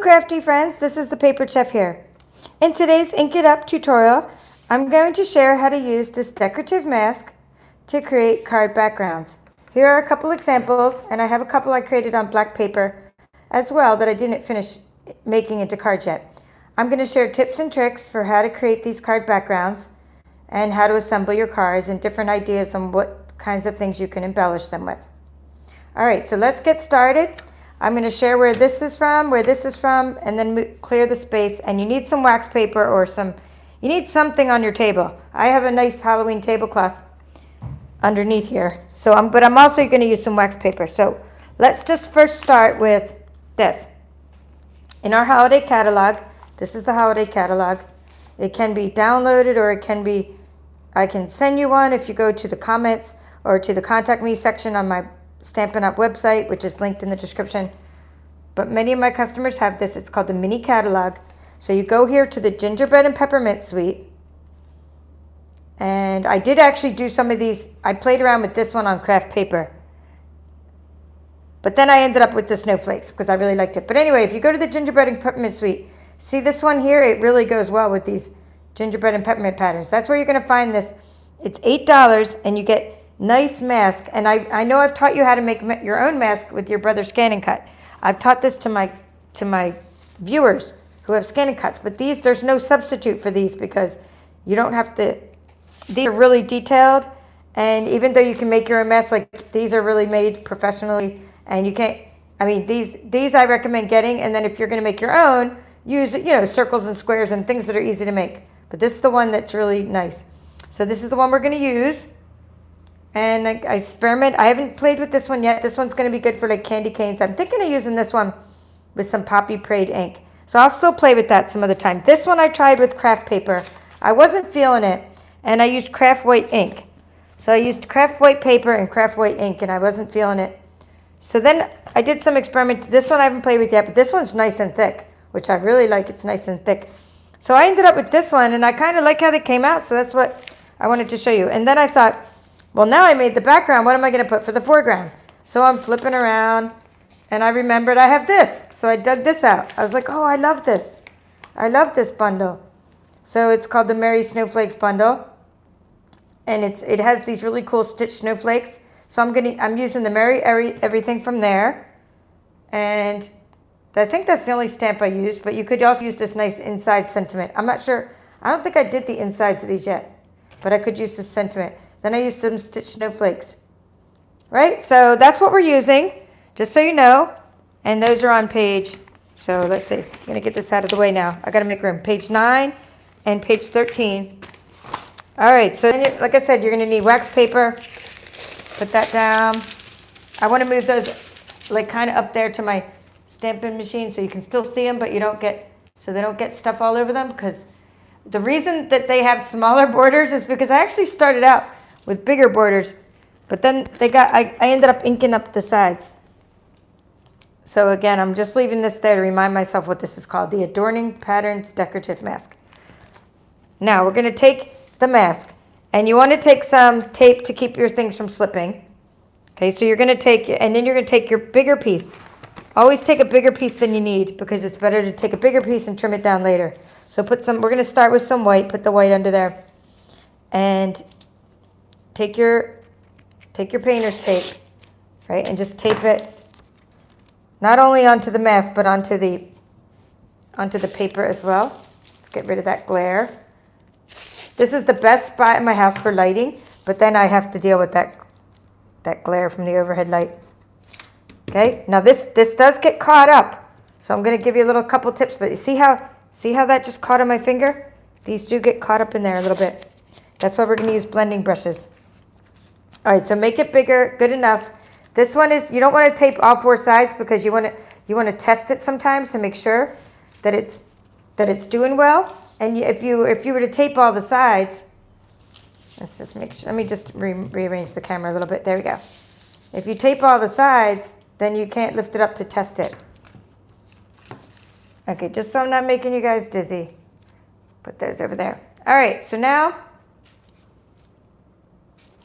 crafty friends, this is the Paper Chef here. In today's Ink It Up tutorial, I'm going to share how to use this decorative mask to create card backgrounds. Here are a couple examples, and I have a couple I created on black paper as well that I didn't finish making into cards yet. I'm going to share tips and tricks for how to create these card backgrounds and how to assemble your cards and different ideas on what kinds of things you can embellish them with. All right, so let's get started. I'm going to share where this is from, and then clear the space. And you need some wax paper or you need something on your table. I have a nice Halloween tablecloth underneath here. But I'm also going to use some wax paper. So let's just first start with this. In our holiday catalog, this is the holiday catalog. It can be downloaded or I can send you one if you go to the comments or to the contact me section on my Stampin' Up website, which is linked in the description. But many of my customers have this. It's called the mini catalog. So you go here to the gingerbread and peppermint suite. And I did actually do some of these. I played around with this one on craft paper. But then I ended up with the snowflakes because I really liked it. But anyway, if you go to the gingerbread and peppermint suite, see this one here? It really goes well with these gingerbread and peppermint patterns. That's where you're going to find this. It's $8 and you get nice mask. And I know I've taught you how to make your own mask with your brother's Scan and Cut. I've taught this to my viewers who have Scan and Cuts, but there's no substitute for these because you don't have to. These are really detailed, and even though you can make your own mask, like these are really made professionally, and you can't. I mean, these I recommend getting, and then if you're going to make your own, use circles and squares and things that are easy to make. But this is the one that's really nice. So this is the one we're going to use. And I experiment. I haven't played with this one yet. This one's going to be good for like candy canes. I'm thinking of using this one with some Poppy Parade ink. So I'll still play with that some other time. This one I tried with craft paper. I wasn't feeling it. And I used craft white ink. So I used craft white paper and craft white ink, and I wasn't feeling it. So then I did some experiment. This one I haven't played with yet, but this one's nice and thick, which I really like. It's nice and thick. So I ended up with this one, and I kind of like how they came out. So that's what I wanted to show you. And then I thought, well, now I made the background. What am I going to put for the foreground? So I'm flipping around, and I remembered I have this. So I dug this out. I was like, oh, I love this. I love this bundle. So it's called the Merry Snowflakes bundle, and it has these really cool stitched snowflakes. So I'm using the Merry everything from there, and I think that's the only stamp I used. But you could also use this nice inside sentiment. I'm not sure. I don't think I did the insides of these yet, but I could use the sentiment. Then I used some stitched snowflakes, right? So that's what we're using, just so you know. And those are on page, so let's see. I'm going to get this out of the way now. I got to make room. Page 9 and page 13. All right, so then like I said, you're going to need wax paper. Put that down. I want to move those like kind of up there to my Stampin' machine so you can still see them, but they don't get stuff all over them. Because the reason that they have smaller borders is because I actually started out with bigger borders, but then I ended up inking up the sides. So again, I'm just leaving this there to remind myself what this is called, the Adorning Patterns Decorative Mask. Now we're going to take the mask, and you want to take some tape to keep your things from slipping. Okay, so you're going to take, and then you're going to take your bigger piece. Always take a bigger piece than you need because it's better to take a bigger piece and trim it down later. So we're going to start with some white, put the white under there, and take your painter's tape, right, and just tape it not only onto the mask but onto the paper as well. Let's get rid of that glare. This is the best spot in my house for lighting, but then I have to deal with that glare from the overhead light. Okay, now this does get caught up, so I'm going to give you a couple tips. But you see how that just caught on my finger? These do get caught up in there a little bit. That's why we're going to use blending brushes. All right, so make it bigger, good enough. This one is, you don't want to tape all four sides because you want to test it sometimes to make sure that it's doing well. And if you were to tape all the sides, let's just make sure. Let me just rearrange the camera a little bit. There we go. If you tape all the sides, then you can't lift it up to test it. Okay, just so I'm not making you guys dizzy. Put those over there. All right, so now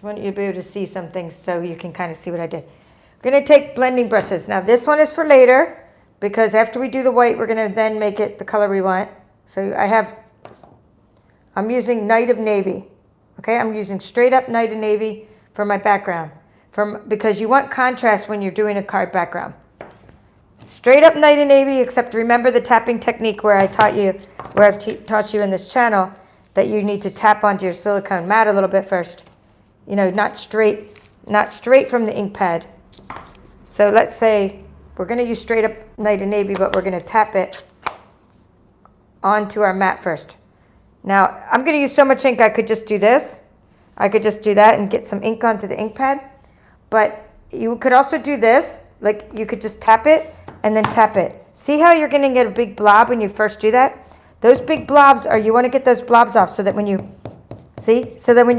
I want you to be able to see some things so you can kind of see what I did. We're going to take blending brushes. Now this one is for later. because after we do the white, we're going to then make it the color we want. So I'm using Night of Navy. Okay, I'm using straight up Night of Navy for my background. Because you want contrast when you're doing a card background. Straight up Night of Navy, except remember the tapping technique where I've taught you in this channel, that you need to tap onto your silicone mat a little bit first. You know, not straight from the ink pad. So let's say we're going to use straight up Night of Navy, but we're going to tap it onto our mat first. Now, I'm going to use so much ink, I could just do this. I could just do that and get some ink onto the ink pad. But you could also do this. Like, you could just tap it and then tap it. See how you're going to get a big blob when you first do that? Those big blobs you want to get those blobs off so that when you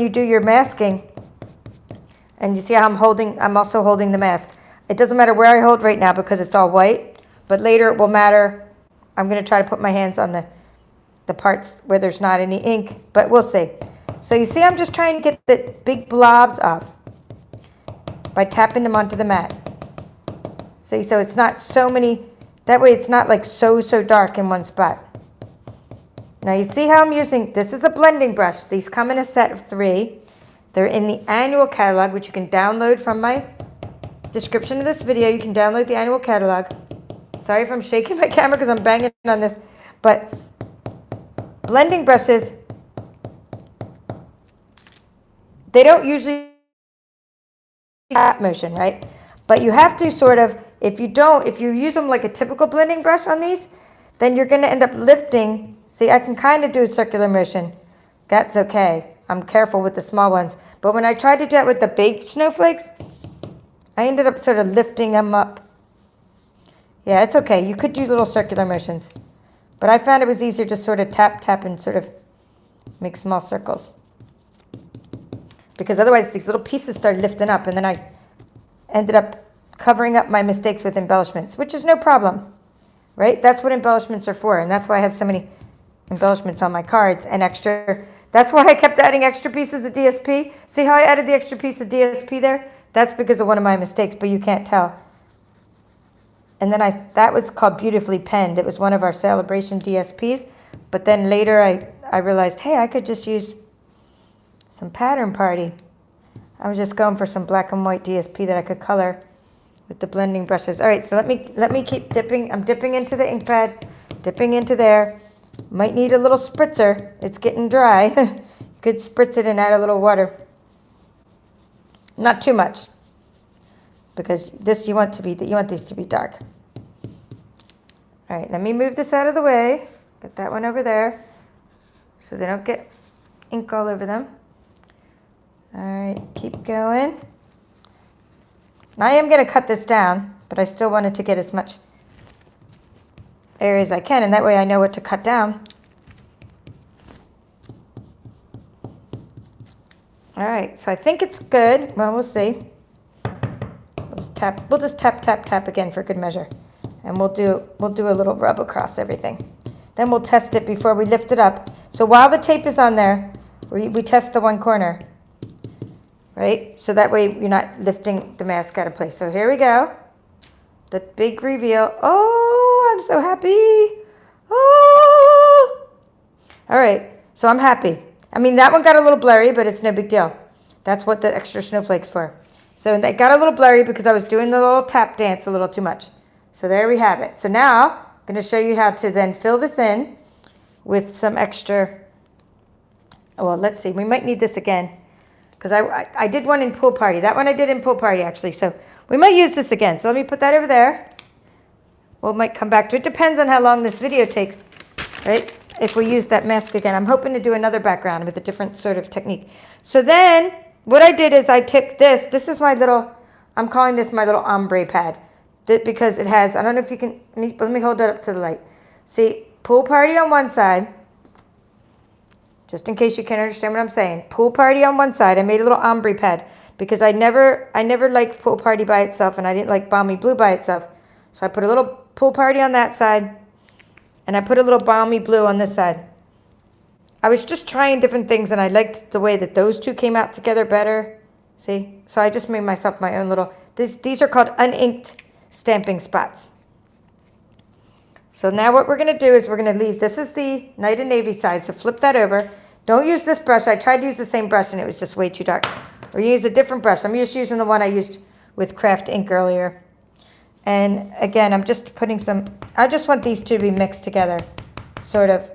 do your masking, and you see how I'm also holding the mask. It doesn't matter where I hold right now because it's all white, but later it will matter. I'm going to try to put my hands on the parts where there's not any ink, but we'll see. So you see I'm just trying to get the big blobs off by tapping them onto the mat. See, so it's not so many, that way it's not like so dark in one spot. Now you see how I'm using, this is a blending brush. These come in a set of 3. They're in the annual catalog, which you can download from my description of this video. You can download the annual catalog. Sorry if I'm shaking my camera because I'm banging on this, but blending brushes, they don't usually tap motion, right? But you have to sort of, if you use them like a typical blending brush on these, then you're going to end up lifting. See, I can kind of do a circular motion. That's okay. I'm careful with the small ones. But when I tried to do that with the big snowflakes, I ended up sort of lifting them up. Yeah, it's okay. You could do little circular motions. But I found it was easier to sort of tap, and sort of make small circles. Because otherwise these little pieces started lifting up, and then I ended up covering up my mistakes with embellishments, which is no problem, right? That's what embellishments are for, and that's why I have so many embellishments on my cards and extra. That's why I kept adding extra pieces of DSP. See how I added the extra piece of DSP there? That's because of one of my mistakes, but you can't tell. And then that was called Beautifully Penned. It was one of our celebration DSPs. But then later I realized, hey, I could just use some Pattern Party. I was just going for some black and white DSP that I could color with the blending brushes. All right, so let me keep dipping. I'm dipping into the ink pad, dipping into there. Might need a little spritzer. It's getting dry. You could spritz it and add a little water. Not too much, because you want these to be dark. All right, let me move this out of the way. Get that one over there so they don't get ink all over them. All right, keep going. Now I am going to cut this down, but I still wanted to get as much area as I can, and that way I know what to cut down. All right, so I think it's good. Well, we'll see. We'll just tap again for good measure. And we'll do a little rub across everything. Then we'll test it before we lift it up. So while the tape is on there, we test the one corner, right? So that way you're not lifting the mask out of place. So here we go. The big reveal. Oh, I'm so happy. Oh. All right, so I'm happy. I mean, that one got a little blurry, but it's no big deal. That's what the extra snowflakes for. So they got a little blurry because I was doing the little tap dance a little too much. So there we have it. So now I'm going to show you how to then fill this in with some extra. Well, let's see. We might need this again because I did one in Pool Party. That one I did in Pool Party, actually. So we might use this again. So let me put that over there. We might come back to it. Depends on how long this video takes, right? If we use that mask again. I'm hoping to do another background with a different sort of technique. So then what I did is I took this. This is my little, I'm calling this my little ombre pad. Because it has, I don't know if you can, let me hold it up to the light. See, Pool Party on one side, just in case you can't understand what I'm saying. Pool Party on one side, I made a little ombre pad because I never liked Pool Party by itself, and I didn't like Balmy Blue by itself. So I put a little Pool Party on that side, and I put a little Balmy Blue on this side. I was just trying different things, and I liked the way that those two came out together better. See? So I just made myself my own little, these are called uninked stamping spots. So now what we're going to do is we're going to leave, this is the Night and Navy side, so flip that over. Don't use this brush. I tried to use the same brush and it was just way too dark. Or use a different brush. I'm just using the one I used with craft ink earlier. And again, I'm just putting some, I just want these two to be mixed together, sort of.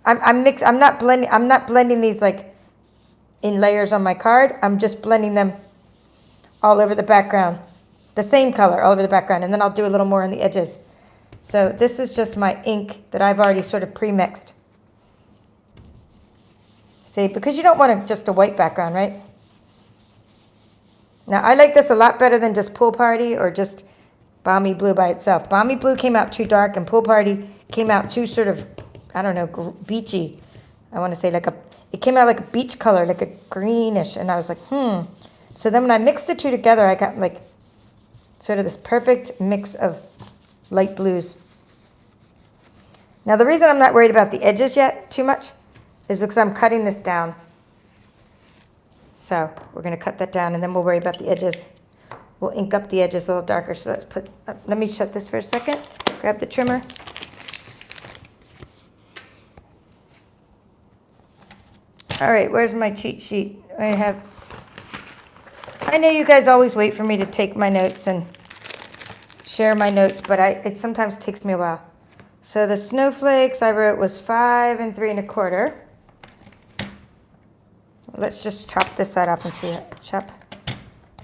I'm not blending these like in layers on my card. I'm just blending them all over the background. The same color all over the background, and then I'll do a little more on the edges. So this is just my ink that I've already sort of pre-mixed. See, because you don't want just a white background, right? Now, I like this a lot better than just Pool Party or just Balmy Blue by itself. Balmy Blue came out too dark, and Pool Party came out too sort of, I don't know, beachy. I want to say it came out like a beach color, like a greenish, and I was like, So then when I mixed the two together, I got like sort of this perfect mix of light blues. Now the reason I'm not worried about the edges yet too much is because I'm cutting this down. So we're going to cut that down and then we'll worry about the edges. We'll ink up the edges a little darker. So let's put, let me shut this for a second. Grab the trimmer. All right, where's my cheat sheet? I know you guys always wait for me to take my notes and share my notes, but it sometimes takes me a while. So the snowflakes I wrote was 5 and 3 1/4. Let's just chop this side off and see it. Chop.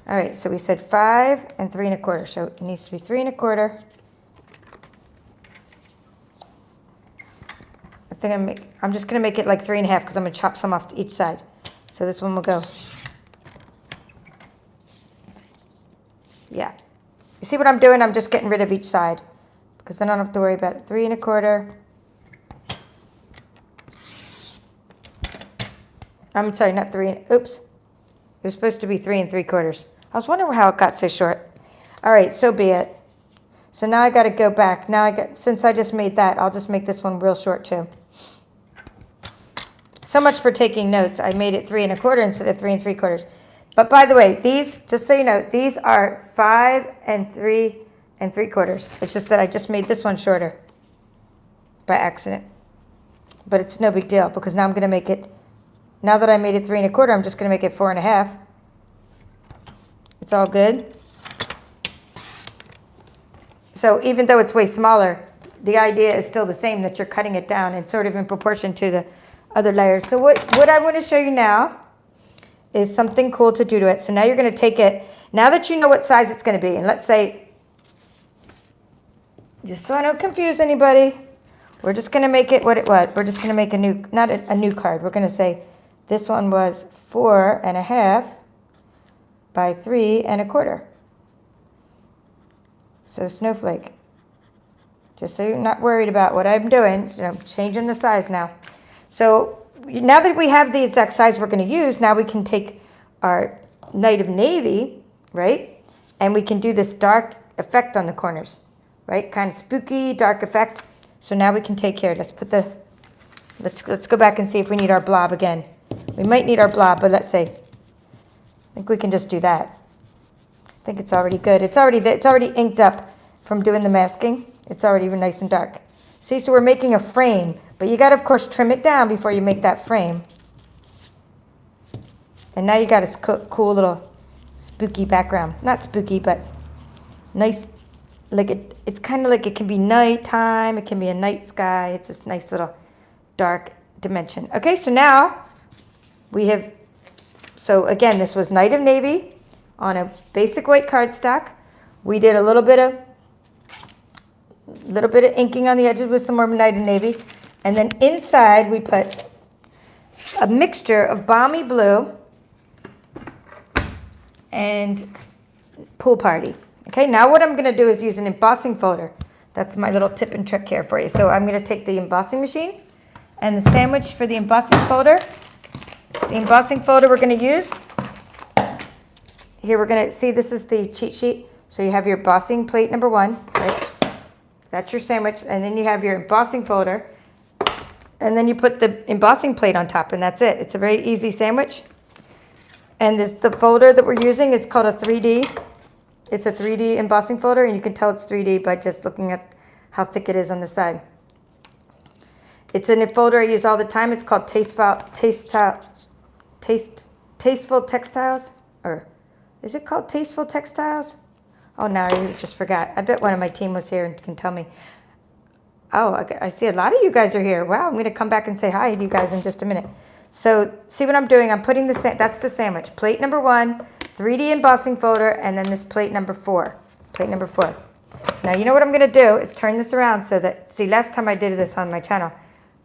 All right, so we said 5 and 3 1/4, so it needs to be 3 1/4. I think I'm just gonna make it like 3 1/2 because I'm gonna chop some off to each side. So this one will go. Yeah. You see what I'm doing? I'm just getting rid of each side because then I don't have to worry about it. 3 1/4. I'm sorry, not 3. Oops. It was supposed to be 3 3/4. I was wondering how it got so short. All right, so be it. So now I got to go back. Now since I just made that, I'll just make this one real short too. So much for taking notes. I made it 3 1/4 instead of 3 3/4. But by the way, these, just so you know, these are 5 and 3 3/4. It's just that I just made this one shorter by accident. But it's no big deal because now I'm going to make it, now that I made it 3 1/4, I'm just going to make it 4 1/2. It's all good. So even though it's way smaller, the idea is still the same, that you're cutting it down and sort of in proportion to the other layers. So what I want to show you now is something cool to do to it. So now you're going to take it, now that you know what size it's going to be, and let's say, just so I don't confuse anybody, we're just going to make it what it was. We're just going to make a new, not a new card. We're going to say this one was 4 1/2 by 3 1/4. So snowflake. Just so you're not worried about what I'm doing, I'm changing the size now. So now that we have the exact size we're going to use, now we can take our Night of Navy, right? And we can do this dark effect on the corners, right? Kind of spooky, dark effect. So now we can take care. Let's put the, let's go back and see if we need our blob again. We might need our blob, but let's see. I think we can just do that. I think it's already good. It's already inked up from doing the masking. It's already even nice and dark. See, so we're making a frame, but you got to, of course, trim it down before you make that frame. And now you got a cool little spooky background. Not spooky, but nice. Like it's kind of like it can be nighttime. It can be a night sky. It's just nice little dark dimension. Okay, so now we have, so again, this was Night of Navy on a basic white cardstock. We did a little bit of inking on the edges with some more Night of Navy. And then inside we put a mixture of Balmy Blue and Pool Party. Okay, now what I'm going to do is use an embossing folder. That's my little tip and trick here for you. So I'm going to take the embossing machine and the sandwich for the embossing folder. The embossing folder we're going to use. Here we're going to see, this is the cheat sheet. So you have your embossing plate number 1, right? That's your sandwich. And then you have your embossing folder. And then you put the embossing plate on top, and that's it. It's a very easy sandwich. And the folder that we're using is called a 3D. It's a 3D embossing folder, and you can tell it's 3D by just looking at how thick it is on the side. It's in a folder I use all the time. It's called Tasteful Textiles, or is it called Tasteful Textiles? Oh, now I just forgot. I bet one of my team was here and can tell me. Oh, I see a lot of you guys are here. Wow, I'm going to come back and say hi to you guys in just a minute. So see what I'm doing? I'm putting that's the sandwich. Plate number 1, 3D embossing folder, and then this plate number 4. Plate number 4. Now, you know what I'm going to do is turn this around so that, see, last time I did this on my channel,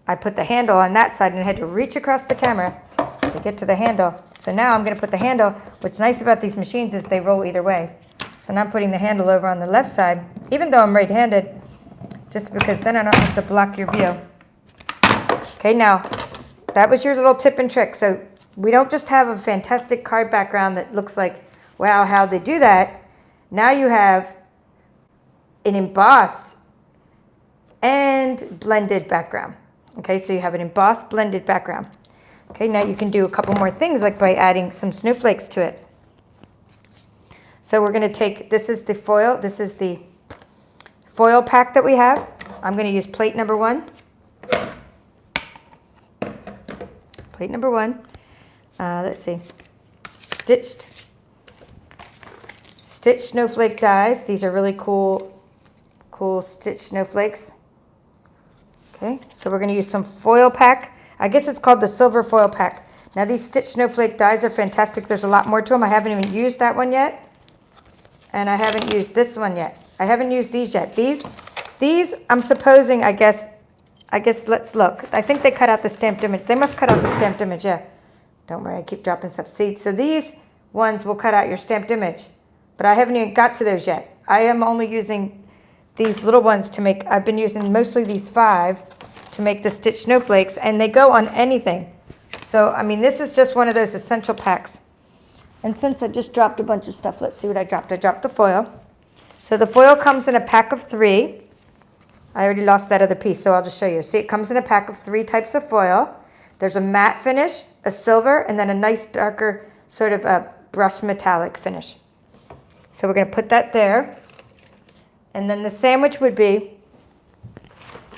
I put the handle on that side and I had to reach across the camera to get to the handle. So now I'm going to put the handle. What's nice about these machines is they roll either way. So now I'm putting the handle over on the left side, even though I'm right-handed, just because then I don't have to block your view. Okay, now, that was your little tip and trick. So we don't just have a fantastic card background that looks like, wow, how'd they do that? Now you have an embossed and blended background. Okay, so you have an embossed blended background. Okay, now you can do a couple more things, like by adding some snowflakes to it. So we're going to take, this is the foil pack that we have. I'm going to use plate number 1. Plate number 1. Let's see. Stitched snowflake dies. These are really cool stitched snowflakes. Okay, so we're going to use some foil pack. I guess it's called the silver foil pack. Now these stitched snowflake dies are fantastic. There's a lot more to them. I haven't even used that one yet. And I haven't used this one yet. I haven't used these yet. These I'm supposing, I guess let's look. I think they cut out the stamped image. They must cut out the stamped image, yeah. Don't worry, I keep dropping stuff. See, so these ones will cut out your stamped image. But I haven't even got to those yet. I am only using these little ones to make, I've been using mostly these 5 to make the stitched snowflakes, and they go on anything. So, I mean, this is just one of those essential packs. And since I just dropped a bunch of stuff, let's see what I dropped. I dropped the foil. So the foil comes in a pack of 3. I already lost that other piece, so I'll just show you. See, it comes in a pack of 3 types of foil. There's a matte finish, a silver, and then a nice darker sort of a brushed metallic finish. So we're going to put that there. And then the sandwich would be,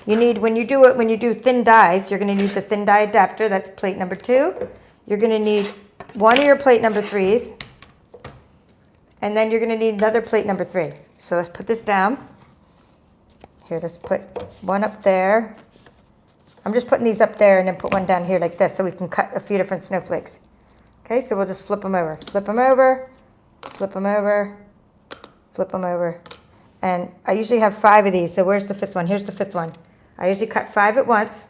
you need, when you do thin dies, you're going to need the thin die adapter. That's plate number 2. You're going to need one of your plate number 3s. And then you're going to need another plate number 3. So let's put this down. Here, let's put one up there. I'm just putting these up there and then put one down here like this so we can cut a few different snowflakes. Okay, so we'll just flip them over. Flip them over, flip them over, flip them over. And I usually have 5 of these, so where's the 5th one? Here's the 5th one. I usually cut 5 at once,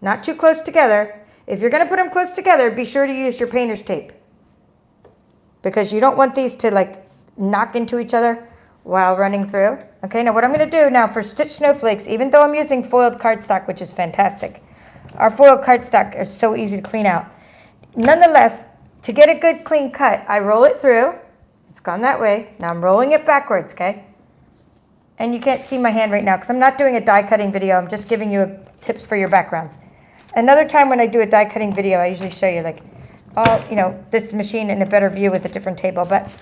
not too close together. If you're going to put them close together, be sure to use your painter's tape, because you don't want these to like knock into each other while running through. Okay, now what I'm going to do now for stitched snowflakes, even though I'm using foiled cardstock, which is fantastic, our foiled cardstock is so easy to clean out. Nonetheless, to get a good clean cut, I roll it through. It's gone that way. Now I'm rolling it backwards, okay? And you can't see my hand right now because I'm not doing a die cutting video. I'm just giving you tips for your backgrounds. Another time when I do a die cutting video, I usually show you like, this machine in a better view with a different table. But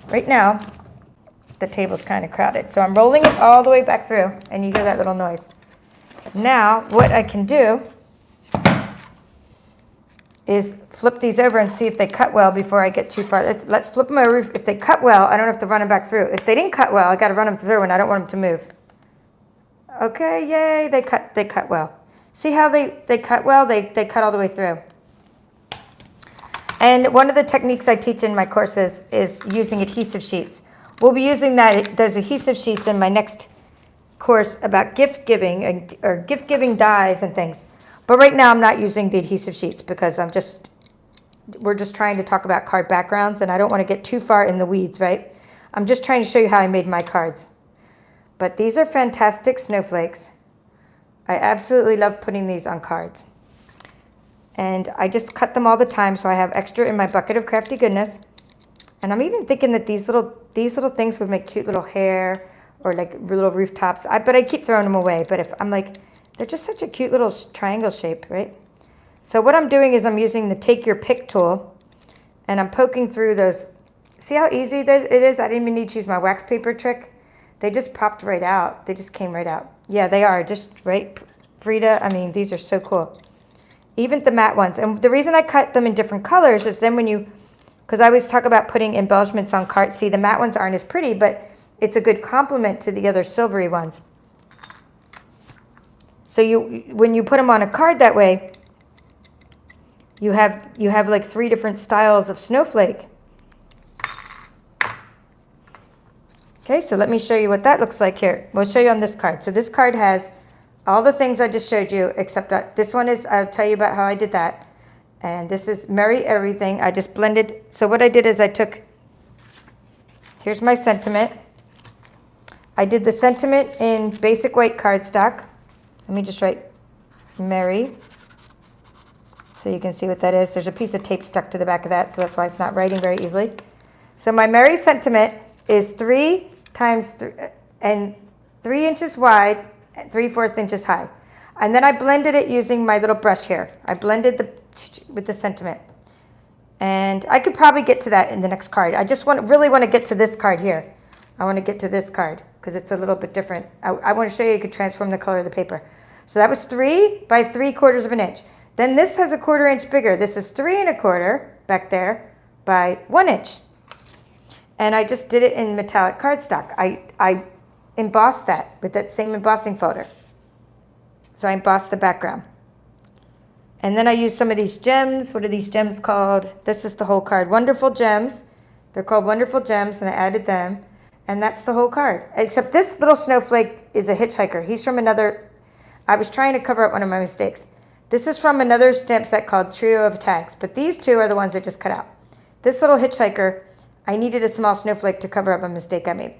right now, the table's kind of crowded. So I'm rolling it all the way back through, and you hear that little noise. Now, what I can do is flip these over and see if they cut well before I get too far. Let's flip them over. If they cut well, I don't have to run them back through. If they didn't cut well, I got to run them through, and I don't want them to move. Okay, yay, they cut well. See how they cut well? They cut all the way through. And one of the techniques I teach in my courses is using adhesive sheets. We'll be using those adhesive sheets in my next course about gift giving or gift giving dies and things. But right now I'm not using the adhesive sheets because we're just trying to talk about card backgrounds, and I don't want to get too far in the weeds, right? I'm just trying to show you how I made my cards. But these are fantastic snowflakes. I absolutely love putting these on cards. And I just cut them all the time, so I have extra in my bucket of crafty goodness. And I'm even thinking that these little things would make cute little hair or like little rooftops. But I keep throwing them away. But if I'm like, they're just such a cute little triangle shape, right? So what I'm doing is I'm using the Take Your Pick tool, and I'm poking through those See how easy it is? I didn't even need to use my wax paper trick. They just popped right out. They just came right out. Yeah, they are just right. Frida, I mean, these are so cool. Even the matte ones. And the reason I cut them in different colors is then when you, because I always talk about putting embellishments on cards. See, the matte ones aren't as pretty, but it's a good complement to the other silvery ones. So when you put them on a card that way, you have like 3 different styles of snowflake. Okay, so let me show you what that looks like here. We'll show you on this card. So this card has all the things I just showed you, except that this one is, I'll tell you about how I did that. And this is Merry Everything. I just blended. So what I did is I took, here's my sentiment. I did the sentiment in basic white cardstock. Let me just write Merry, so you can see what that is. There's a piece of tape stuck to the back of that, so that's why it's not writing very easily. So my Merry sentiment is 3 times 3 and 3 inches wide, 3/4 inches high. And then I blended it using my little brush here. I blended with the sentiment. And I could probably get to that in the next card. I just really want to get to this card here. I want to get to this card because it's a little bit different. I want to show you could transform the color of the paper. So that was 3 by 3/4 of an inch. Then this has a 1/4 inch bigger. This is 3 1/4 back there by 1 inch. And I just did it in metallic cardstock. I embossed that with that same embossing folder. So I embossed the background. And then I used some of these gems. What are these gems called? This is the whole card. Wonderful Gems. They're called Wonderful Gems, and I added them. And that's the whole card. Except this little snowflake is a hitchhiker. He's from another, I was trying to cover up one of my mistakes. This is from another stamp set called Trio of Tags. But these 2 are the ones I just cut out. This little hitchhiker, I needed a small snowflake to cover up a mistake I made.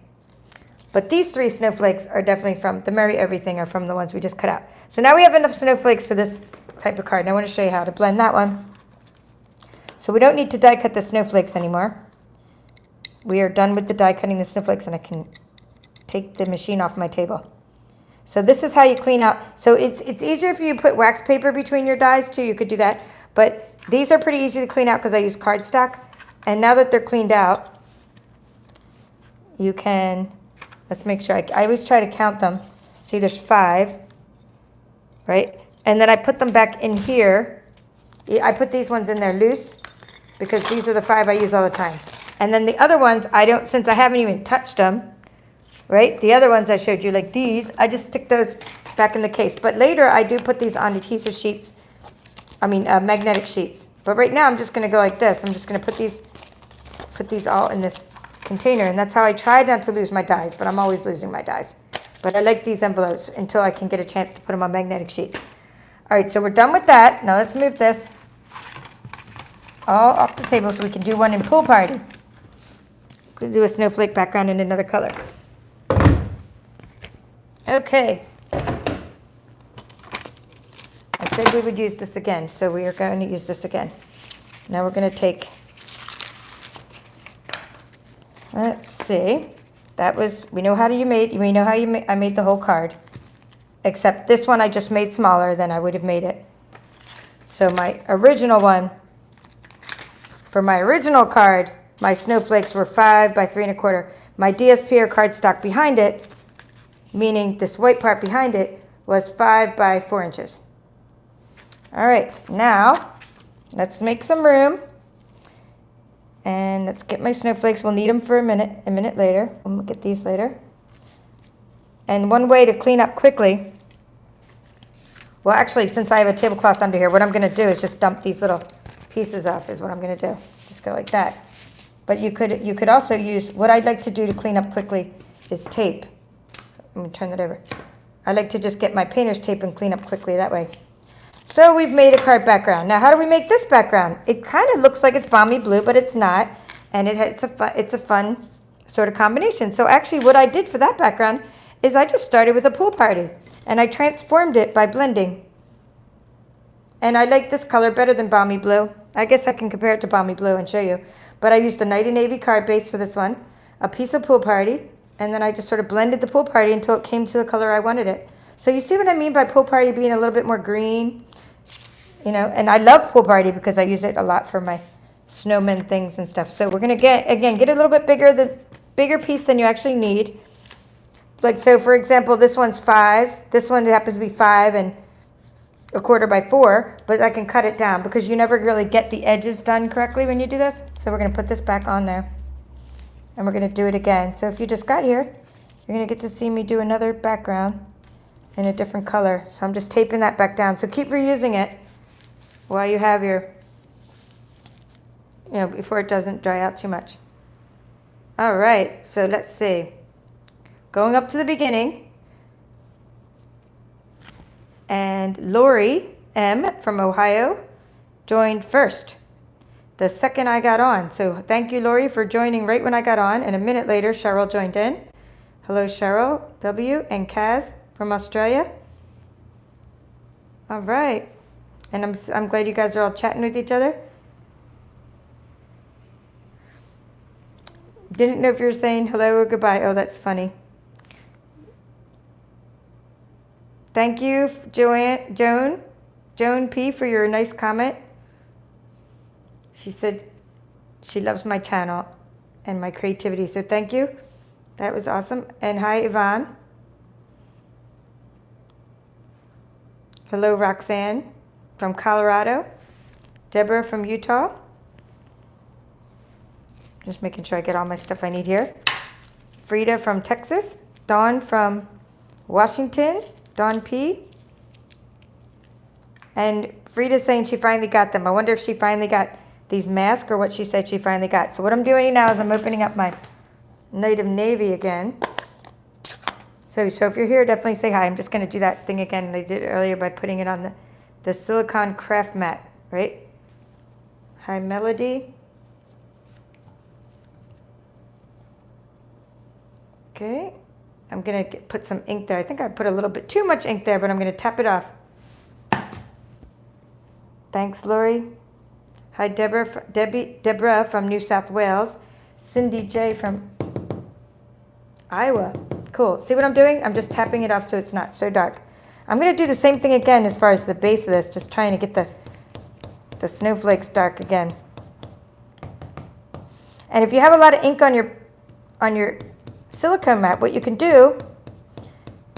But these 3 snowflakes are definitely from the Merry Everything, are from the ones we just cut out. So now we have enough snowflakes for this type of card. And I want to show you how to blend that one. So we don't need to die cut the snowflakes anymore. We are done with the die cutting the snowflakes, and I can take the machine off my table. So this is how you clean out. So it's easier if you put wax paper between your dies too. You could do that. But these are pretty easy to clean out because I use cardstock. And now that they're cleaned out, you can, let's make sure, I always try to count them. See, there's 5, right? And then I put them back in here. I put these ones in there loose because these are the 5 I use all the time. And then the other ones, I don't, since I haven't even touched them, right? The other ones I showed you, like these, I just stick those back in the case. But later I do put these on adhesive sheets, magnetic sheets. But right now I'm just gonna go like this. I'm just gonna put these all in this container, and that's how I try not to lose my dies, but I'm always losing my dies. But I like these envelopes until I can get a chance to put them on magnetic sheets. All right, so we're done with that. Now let's move this all off the table so we can do one in Pool Party. We'll do a snowflake background in another color. Okay. I said we would use this again, so we are going to use this again. Now we're going to take, let's see, that was, we know how I made the whole card, except this one I just made smaller than I would have made it. So my original one, for my original card, my snowflakes were 5 by 3 1/4. My DSP or cardstock behind it, meaning this white part behind it, was 5 by 4 inches. All right, now let's make some room. And let's get my snowflakes. We'll need them for a minute later. We'll get these later. And one way to clean up quickly, well, actually, since I have a tablecloth under here, what I'm going to do is just dump these little pieces off is what I'm going to do. Just go like that. But you could also use, what I'd like to do to clean up quickly is tape. Let me turn that over. I like to just get my painter's tape and clean up quickly that way. So we've made a card background. Now, how do we make this background? It kind of looks like it's balmy blue, but it's not. And it's a fun sort of combination. So actually what I did for that background is I just started with a pool party. And I transformed it by blending. And I like this color better than balmy blue. I guess I can compare it to balmy blue and show you. But I used the Night and Navy card base for this one, a piece of pool party, and then I just sort of blended the pool party until it came to the color I wanted it. So you see what I mean by pool party being a little bit more green? You know, and I love pool party because I use it a lot for my snowmen things and stuff. So we're gonna get a little bit bigger, the bigger piece than you actually need. Like, so for example, this one's 5. This one happens to be 5 1/4 by 4, but I can cut it down because you never really get the edges done correctly when you do this. So we're gonna put this back on there and we're gonna do it again. So if you just got here, you're gonna get to see me do another background in a different color. So I'm just taping that back down. So keep reusing it while you have your, before it doesn't dry out too much. All right, so let's see. Going up to the beginning, and Lori M. from Ohio joined first, the second I got on. So thank you, Lori, for joining right when I got on, and a minute later, Cheryl joined in. Hello, Cheryl W. and Kaz from Australia. All right, and I'm glad you guys are all chatting with each other. Didn't know if you were saying hello or goodbye. Oh, that's funny. Thank you, Joan P, for your nice comment. She said she loves my channel and my creativity, so thank you. That was awesome. And hi, Yvonne. Hello, Roxanne from Colorado. Deborah from Utah. Just making sure I get all my stuff I need here. Frida from Texas. Dawn from Washington. Dawn P. And Frida's saying she finally got them. I wonder if she finally got these masks or what she said she finally got. So what I'm doing now is I'm opening up my Night of Navy again. So if you're here, definitely say hi. I'm just going to do that thing again that I did earlier by putting it on the silicone craft mat, right? Hi, Melody. Okay. I'm going to put some ink there. I think I put a little bit too much ink there, but I'm going to tap it off. Thanks, Lori. Hi, Deborah from New South Wales. Cindy J from Iowa. Cool. See what I'm doing? I'm just tapping it off so it's not so dark. I'm going to do the same thing again as far as the base of this, just trying to get the snowflakes dark again. And if you have a lot of ink on your silicone mat, what you can do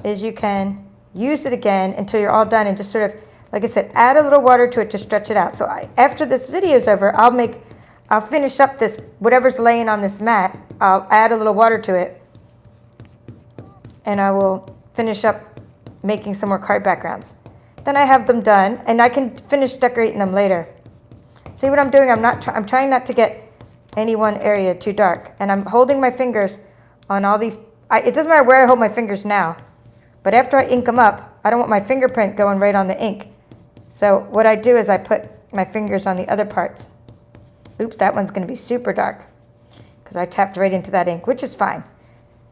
is you can use it again until you're all done and just sort of, like I said, add a little water to it to stretch it out. So after this video is over, I'll finish up this, whatever's laying on this mat, I'll add a little water to it and I will finish up making some more card backgrounds. Then I have them done and I can finish decorating them later. See what I'm doing? I'm trying not to get any one area too dark, and I'm holding my fingers on all these. It doesn't matter where I hold my fingers now, but after I ink them up, I don't want my fingerprint going right on the ink. So what I do is I put my fingers on the other parts. Oops, that one's going to be super dark because I tapped right into that ink, which is fine.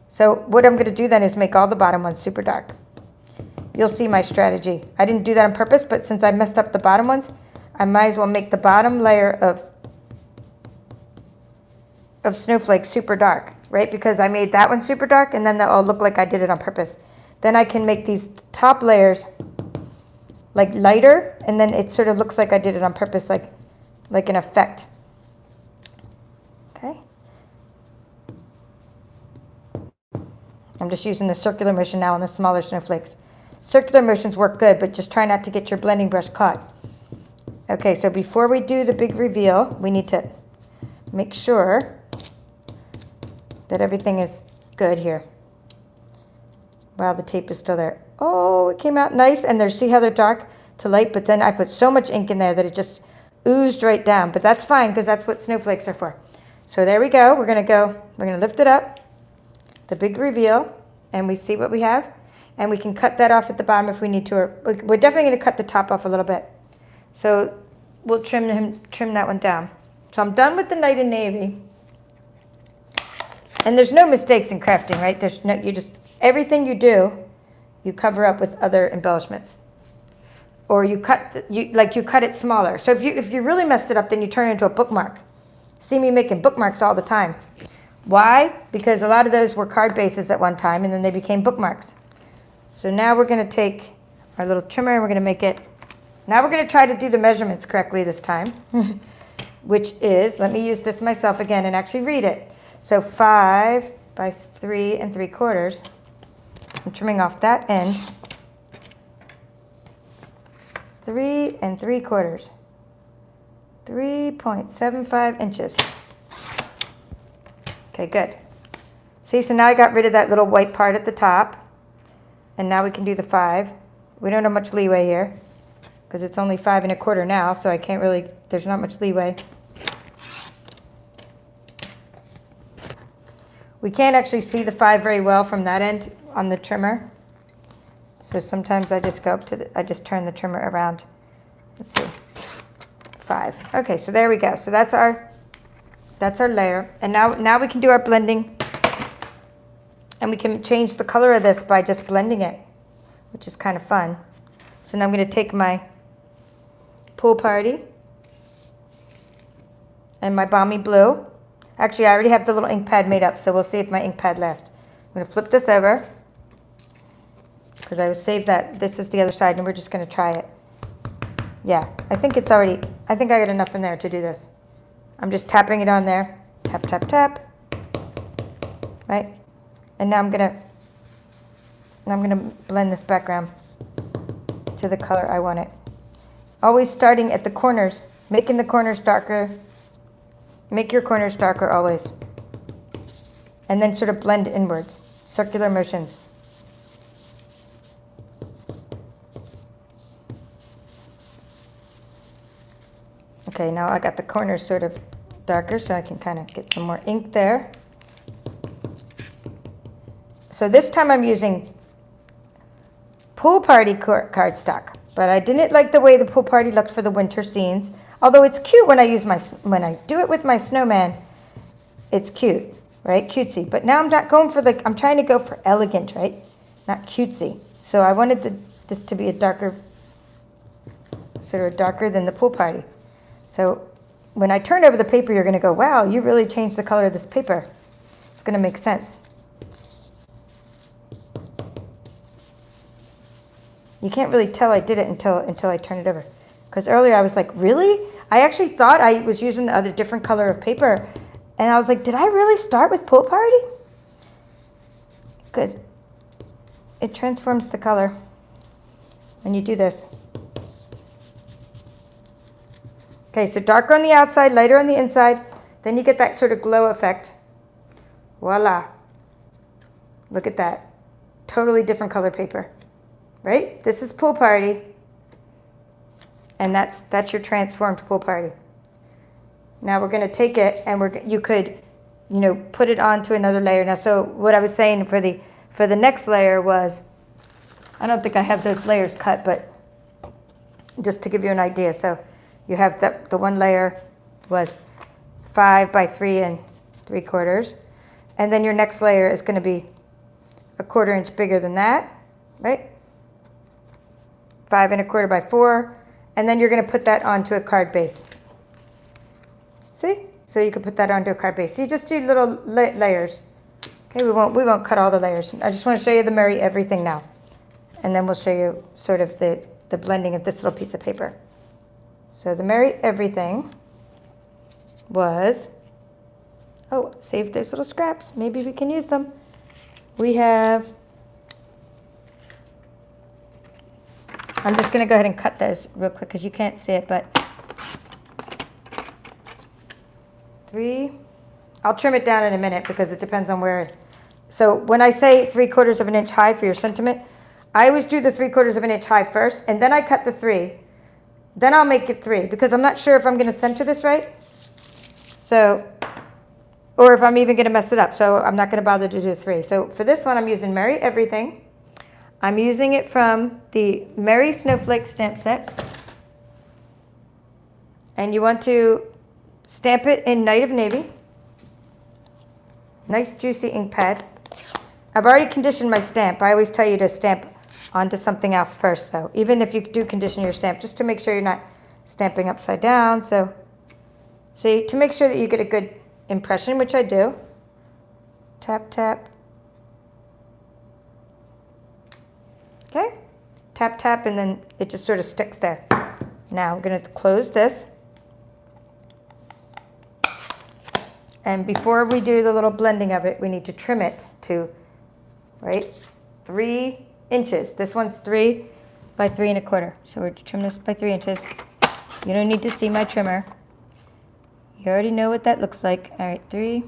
So what I'm going to do then is make all the bottom ones super dark. You'll see my strategy. I didn't do that on purpose, but since I messed up the bottom ones, I might as well make the bottom layer of snowflakes super dark, right? Because I made that one super dark, and then they'll all look like I did it on purpose. Then I can make these top layers like lighter, and then it sort of looks like I did it on purpose, like an effect. Okay. I'm just using the circular motion now on the smaller snowflakes. Circular motions work good, but just try not to get your blending brush caught. Okay, so before we do the big reveal, we need to make sure that everything is good here. Wow, the tape is still there. Oh, it came out nice, and see how they're dark to light, but then I put so much ink in there that it just oozed right down, but that's fine because that's what snowflakes are for. So there we go. We're gonna lift it up, the big reveal, and we see what we have, and we can cut that off at the bottom if we need to, or we're definitely gonna cut the top off a little bit. So we'll trim that one down. So I'm done with the Night in Navy. And there's no mistakes in crafting, right? Everything you do, you cover up with other embellishments. Or you cut it smaller. So if you really messed it up, then you turn it into a bookmark. See me making bookmarks all the time. Why? Because a lot of those were card bases at one time, and then they became bookmarks. So now we're going to take our little trimmer and we're going to make it. Now we're going to try to do the measurements correctly this time. which is, let me use this myself again and actually read it. So 5 by 3 3/4. I'm trimming off that end. 3 3/4. 3.75 inches. Okay, good. See, so now I got rid of that little white part at the top. And now we can do the 5. We don't have much leeway here because it's only 5 1/4 now, so I can't really, there's not much leeway. We can't actually see the 5 very well from that end on the trimmer. So sometimes I just go up to I just turn the trimmer around. Let's see. 5. Okay, so there we go. So that's our layer. And now we can do our blending. And we can change the color of this by just blending it, which is kind of fun. So now I'm going to take my Pool Party and my Balmy Blue. Actually, I already have the little ink pad made up, so we'll see if my ink pad lasts. I'm going to flip this over because I will save that. This is the other side, and we're just going to try it. Yeah, I think it's already, I think I got enough in there to do this. I'm just tapping it on there. Tap, tap, tap. Right? And now I'm gonna blend this background to the color I want it. Always starting at the corners, making the corners darker. Make your corners darker always. And then sort of blend inwards, circular motions. Okay, now I got the corners sort of darker, so I can kind of get some more ink there. So this time I'm using Pool Party cardstock, but I didn't like the way the Pool Party looked for the winter scenes. Although it's cute when I do it with my snowman, it's cute, right? Cutesy. But now I'm not going for I'm trying to go for elegant, right? Not cutesy. So I wanted this to be a darker, sort of darker than the Pool Party. So when I turn over the paper, you're going to go, wow, you really changed the color of this paper. It's going to make sense. You can't really tell I did it until I turn it over. Because earlier I was like, really? I actually thought I was using the other different color of paper. And I was like, did I really start with Pool Party? Because it transforms the color when you do this. Okay, so darker on the outside, lighter on the inside. Then you get that sort of glow effect. Voila. Look at that. Totally different color paper. Right? This is Pool Party. And that's your transformed Pool Party. Now we're going to take it and you could, put it onto another layer. Now, so what I was saying for the next layer was, I don't think I have those layers cut, but just to give you an idea. So you have the one layer was 5 by 3 3/4. And then your next layer is going to be 1/4 inch bigger than that, right? 5 1/4 by 4. And then you're going to put that onto a card base. See? So you can put that onto a card base. So you just do little layers. Okay, we won't cut all the layers. I just want to show you the Merry Everything now. And then we'll show you sort of the blending of this little piece of paper. So the Merry Everything was, save those little scraps. Maybe we can use them. We have, I'm just going to go ahead and cut those real quick because you can't see it, but 3. I'll trim it down in a minute because it depends on where. So when I say 3/4 of an inch high for your sentiment, I always do the 3/4 of an inch high first, and then I cut the 3. Then I'll make it 3 because I'm not sure if I'm going to center this right. So, or if I'm even going to mess it up. So I'm not going to bother to do 3. So for this one, I'm using Merry Everything. I'm using it from the Merry Snowflake stamp set. And you want to stamp it in Night of Navy. Nice juicy ink pad. I've already conditioned my stamp. I always tell you to stamp onto something else first though. Even if you do condition your stamp, just to make sure you're not stamping upside down. So, see, to make sure that you get a good impression, which I do. Tap, tap. Okay, tap, tap, and then it just sort of sticks there. Now we're going to close this. And before we do the little blending of it, we need to trim it to, right, 3 inches. This one's 3 by 3 1/4. So we're to trim this by 3 inches. You don't need to see my trimmer. You already know what that looks like. All right, 3.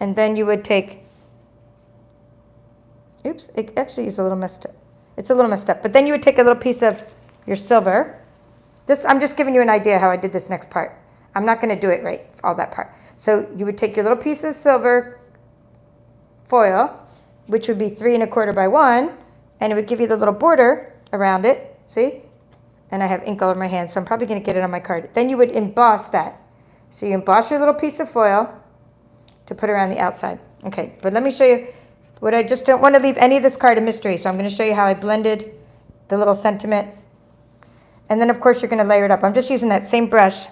And then you would take, oops, it actually is a little messed up. It's a little messed up. But then you would take a little piece of your silver. I'm just giving you an idea how I did this next part. I'm not going to do it right, all that part. So you would take your little piece of silver foil, which would be 3 1/4 by 1, and it would give you the little border around it. See? And I have ink all over my hands, so I'm probably going to get it on my card. Then you would emboss that. So you emboss your little piece of foil to put around the outside. Okay, but let me show you what I just don't want to leave any of this card a mystery. So I'm going to show you how I blended the little sentiment. And then, of course, you're going to layer it up. I'm just using that same brush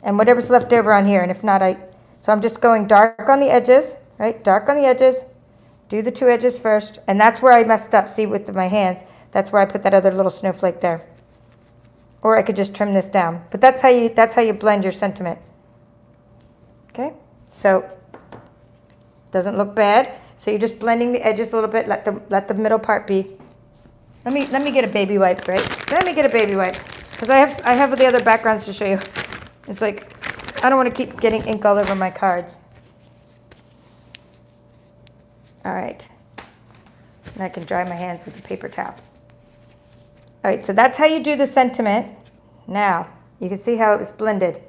and whatever's left over on here. And if not, so I'm just going dark on the edges, right? Dark on the edges. Do the 2 edges first. And that's where I messed up. See, with my hands, that's where I put that other little snowflake there. Or I could just trim this down. But that's how you blend your sentiment. Okay? So, doesn't look bad. So you're just blending the edges a little bit. Let the middle part be. Let me get a baby wipe, right? Let me get a baby wipe, because I have the other backgrounds to show you. It's like I don't want to keep getting ink all over my cards. All right, and I can dry my hands with a paper towel. All right, so that's how you do the sentiment. Now you can see how it was blended.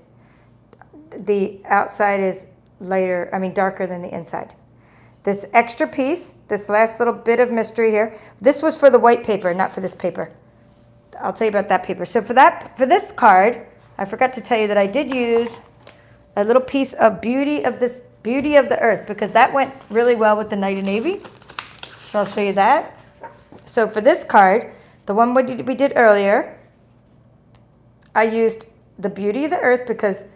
The outside is darker than the inside. This extra piece, this last little bit of mystery here, this was for the white paper, not for this paper. I'll tell you about that paper. So for this card, I forgot to tell you that I did use a little piece of Beauty of the Earth, because that went really well with the Night of Navy. So I'll show you that. So for this card, the one we did earlier, I used the Beauty of the Earth because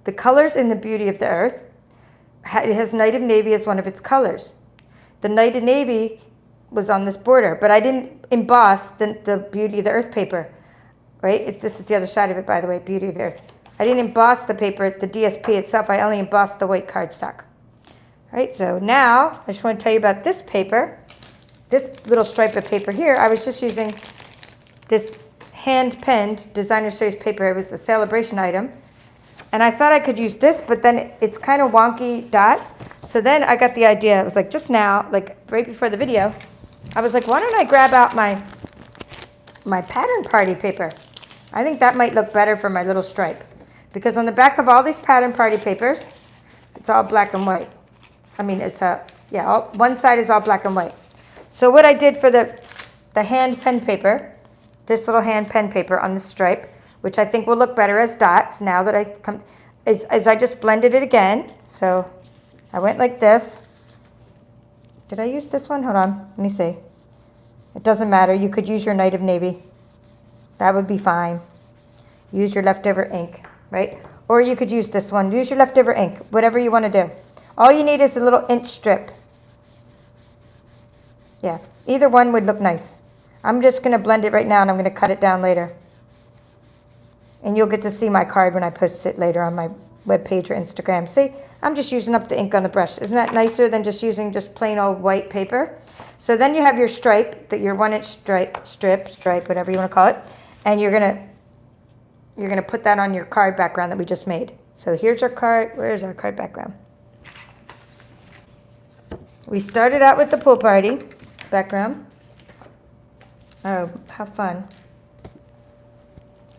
the colors in the Beauty of the Earth, it has Night of Navy as one of its colors. The Night of Navy was on this border, but I didn't emboss the Beauty of the Earth paper, right? This is the other side of it, by the way, Beauty of the Earth. I didn't emboss the paper, the DSP itself. I only embossed the white cardstock. All right, so now I just want to tell you about this paper. This little stripe of paper here, I was just using this hand-penned designer series paper. It was a celebration item. And I thought I could use this, but then it's kind of wonky dots. So then I got the idea. It was like just now, like right before the video, I was like, why don't I grab out my pattern party paper? I think that might look better for my little stripe. Because on the back of all these pattern party papers, it's all black and white. I mean, one side is all black and white. So what I did for the hand pen paper, this little hand pen paper on the stripe, which I think will look better as dots now that I just blended it again. So I went like this. Did I use this one? Hold on, let me see. It doesn't matter, you could use your Night of Navy. That would be fine. Use your leftover ink, right? Or you could use this one, use your leftover ink, whatever you want to do. All you need is a little inch strip. Yeah, either one would look nice. I'm just gonna blend it right now and I'm gonna cut it down later. And you'll get to see my card when I post it later on my webpage or Instagram. See, I'm just using up the ink on the brush. Isn't that nicer than just using just plain old white paper? So then you have your stripe, your 1 inch stripe, whatever you want to call it. And you're gonna put that on your card background that we just made. So here's our card. Where's our card background? We started out with the pool party background. Oh, how fun.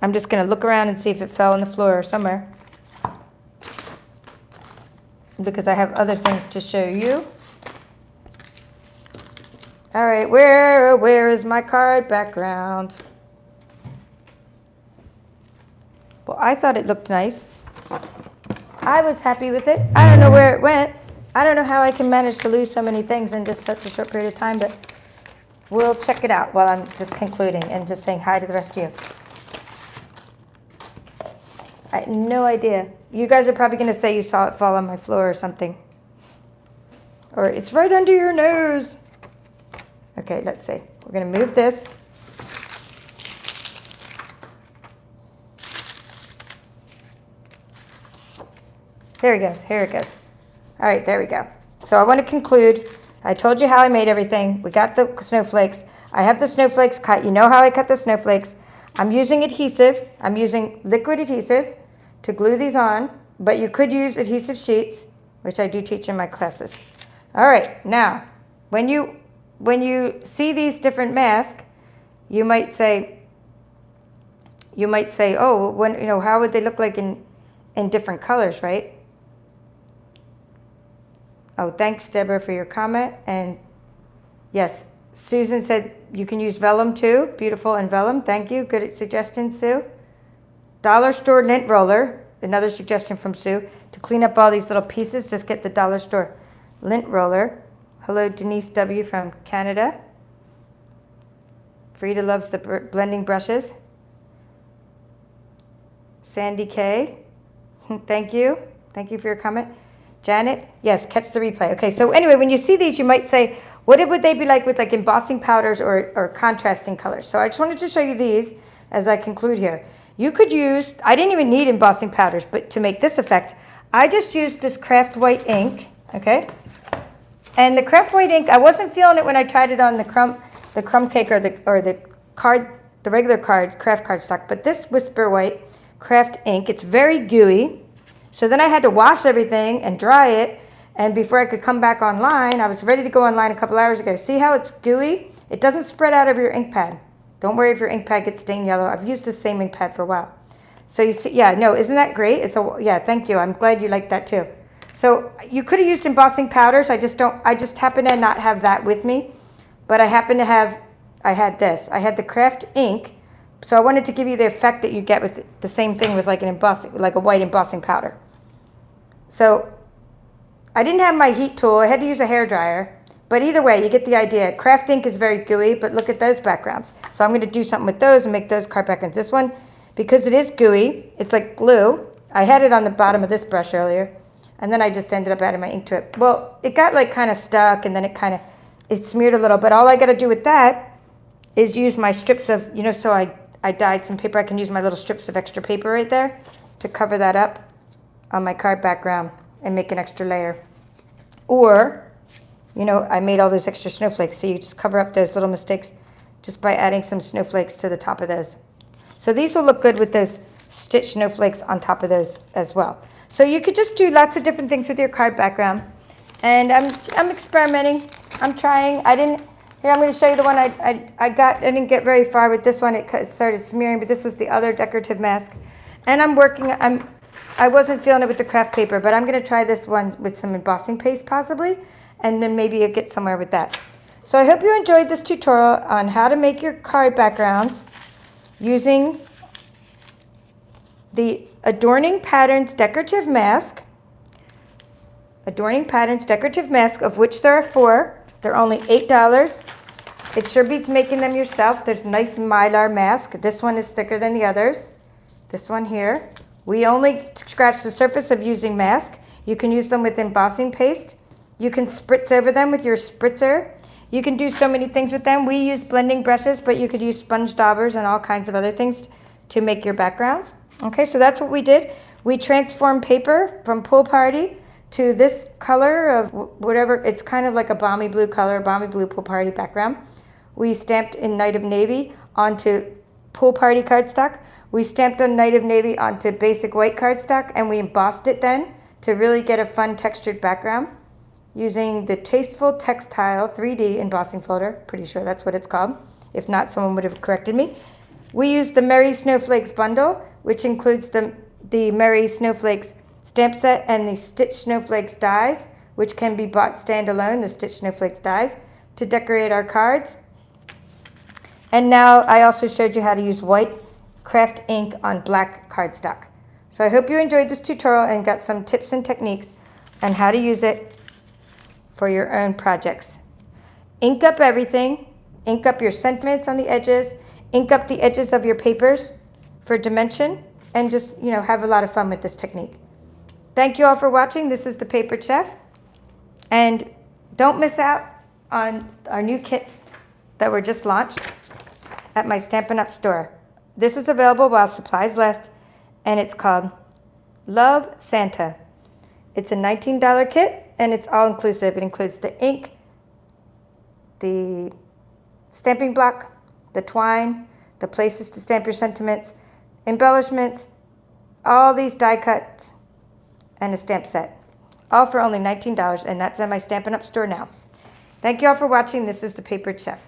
I'm just going to look around and see if it fell on the floor or somewhere, because I have other things to show you. All right, where is my card background? Well, I thought it looked nice. I was happy with it. I don't know where it went. I don't know how I can manage to lose so many things in just such a short period of time, but we'll check it out while I'm just concluding and just saying hi to the rest of you. I had no idea. You guys are probably going to say you saw it fall on my floor or something. Or it's right under your nose. Okay, let's see. We're going to move this. There he goes. Here it goes. All right, there we go. So I want to conclude. I told you how I made everything. We got the snowflakes. I have the snowflakes cut. You know how I cut the snowflakes. I'm using adhesive. I'm using liquid adhesive to glue these on, but you could use adhesive sheets, which I do teach in my classes. All right, now, when you see these different masks, you might say, oh, how would they look like in different colors, right? Oh, thanks, Deborah, for your comment. And yes, Susan said you can use vellum too. Beautiful and vellum. Thank you. Good suggestion, Sue. Dollar store lint roller. Another suggestion from Sue. To clean up all these little pieces, just get the dollar store lint roller. Hello, Denise W. from Canada. Frida loves the blending brushes. Sandy K. Thank you. Thank you for your comment. Janet, yes, catch the replay. Okay, so anyway, when you see these, you might say, what would they be like with like embossing powders or contrasting colors? So I just wanted to show you these as I conclude here. You could use, I didn't even need embossing powders, but to make this effect, I just used this craft white ink, okay? And the craft white ink, I wasn't feeling it when I tried it on the crumb cake or the regular craft cardstock, but this Whisper White craft ink, it's very gooey. So then I had to wash everything and dry it, and before I could come back online, I was ready to go online a couple hours ago. See how it's gooey? It doesn't spread out of your ink pad. Don't worry if your ink pad gets stained yellow. I've used the same ink pad for a while. So you see, yeah, no, isn't that great? Yeah, thank you. I'm glad you like that too. So you could have used embossing powders. I just happen to not have that with me, but I had this. I had the craft ink. So I wanted to give you the effect that you get with the same thing with like a white embossing powder. So I didn't have my heat tool. I had to use a hairdryer. But either way, you get the idea. Craft ink is very gooey, but look at those backgrounds. So I'm going to do something with those and make those card backgrounds. This one, because it is gooey, it's like glue. I had it on the bottom of this brush earlier, and then I just ended up adding my ink to it. Well, it got like kind of stuck, and then it smeared a little. But all I got to do with that is use my strips of, so I dyed some paper. I can use my little strips of extra paper right there to cover that up on my card background and make an extra layer. Or, I made all those extra snowflakes. So you just cover up those little mistakes just by adding some snowflakes to the top of those. So these will look good with those stitched snowflakes on top of those as well. So you could just do lots of different things with your card background. And I'm experimenting. I'm trying. Here, I'm going to show you the one I got. I didn't get very far with this one. It started smearing, but this was the other decorative mask. And I wasn't feeling it with the craft paper, but I'm going to try this one with some embossing paste possibly, and then maybe I'll get somewhere with that. So I hope you enjoyed this tutorial on how to make your card backgrounds using the Adorning Patterns Decorative Mask. Adorning Patterns Decorative Mask, of which there are 4. They're only $8. It sure beats making them yourself. There's a nice mylar mask. This one is thicker than the others. This one here. We only scratch the surface of using mask. You can use them with embossing paste. You can spritz over them with your spritzer. You can do so many things with them. We use blending brushes, but you could use sponge daubers and all kinds of other things to make your backgrounds. Okay, so that's what we did. We transformed paper from Pool Party to this color of whatever. It's kind of like a balmy blue color, balmy blue Pool Party background. We stamped in Night of Navy onto Pool Party cardstock. We stamped on Night of Navy onto basic white cardstock, and we embossed it then to really get a fun textured background using the Tasteful Textile 3D embossing folder. Pretty sure that's what it's called. If not, someone would have corrected me. We used the Merry Snowflakes bundle, which includes the Merry Snowflakes stamp set and the Stitch Snowflakes dies, which can be bought standalone, the Stitch Snowflakes dies, to decorate our cards. And now I also showed you how to use white craft ink on black cardstock. So I hope you enjoyed this tutorial and got some tips and techniques on how to use it for your own projects. Ink up everything, ink up your sentiments on the edges, ink up the edges of your papers for dimension, and just, have a lot of fun with this technique. Thank you all for watching. This is the Paper Chef. And don't miss out on our new kits that were just launched at my Stampin' Up! Store. This is available while supplies last, and it's called Love Santa. It's a $19 kit, and it's all inclusive. It includes the ink, the stamping block, the twine, the places to stamp your sentiments, embellishments, all these die cuts, and a stamp set. All for only $19, and that's at my Stampin' Up! Store now. Thank you all for watching. This is the Papered Chef.